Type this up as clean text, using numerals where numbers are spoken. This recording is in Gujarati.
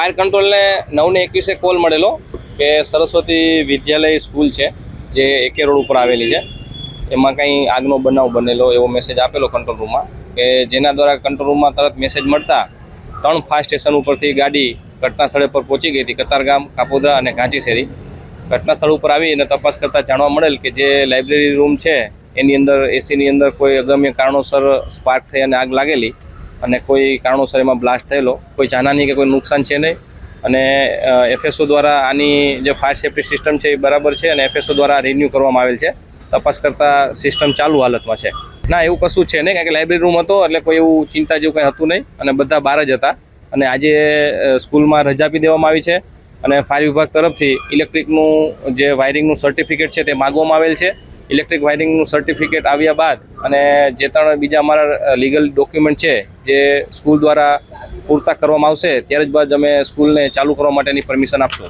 ફાયર કંટ્રોલને 9:21 કોલ મળેલો કે સરસ્વતી વિદ્યાલય સ્કૂલ છે જે એકે રોડ ઉપર આવેલી છે, એમાં કંઈ આગનો બનાવ બનેલો એવો મેસેજ આપેલો કંટ્રોલ રૂમમાં, કે જેના દ્વારા કંટ્રોલ રૂમમાં તરત મેસેજ મળતા 3 ફાયર સ્ટેશન ઉપરથી ગાડી ઘટના સ્થળે પર પહોંચી ગઈ હતી, કતારગામ, કાપોદ્રા અને ઘાંચીશેરી. ઘટના સ્થળ ઉપર આવી અને તપાસ કરતાં જાણવા મળેલ કે જે લાઇબ્રેરી રૂમ છે એની અંદર એસીની અંદર કોઈ અગમ્ય કારણોસર સ્પાર્ક થઈ અને આગ લાગેલી અને કોઈ કારણોસર એમાં બ્લાસ્ટ થયેલો, કોઈ જાનહાની કે કોઈ નુકસાન છે નહીં. અને એફએસઓ દ્વારા આની જે ફાયર સેફ્ટી સિસ્ટમ છે એ બરાબર છે અને એફએસઓ દ્વારા રિન્યૂ કરવામાં આવેલ છે. તપાસ કરતાં સિસ્ટમ ચાલુ હાલતમાં છે. ના, એવું કશું છે નહીં, કારણ કે લાઇબ્રેરી રૂમ હતો એટલે કોઈ એવું ચિંતા જેવું કંઈ હતું નહીં અને બધા બહાર જ હતા. અને આજે સ્કૂલમાં રજા આપી દેવામાં આવી છે અને ફાયર વિભાગ તરફથી ઇલેક્ટ્રિકનું જે વાયરિંગનું સર્ટિફિકેટ છે તે માગવામાં આવેલ છે. ઇલેક્ટ્રિક વાયરિંગનું સર્ટિફિકેટ આવ્યા બાદ અને જે ત્રણ બીજા અમારા લીગલ ડોક્યુમેન્ટ છે જે સ્કૂલ દ્વારા પૂરતા કરવામાં આવશે ત્યારે જ બાદ અમે સ્કૂલને ચાલુ કરવા માટેની પરમિશન આપશું.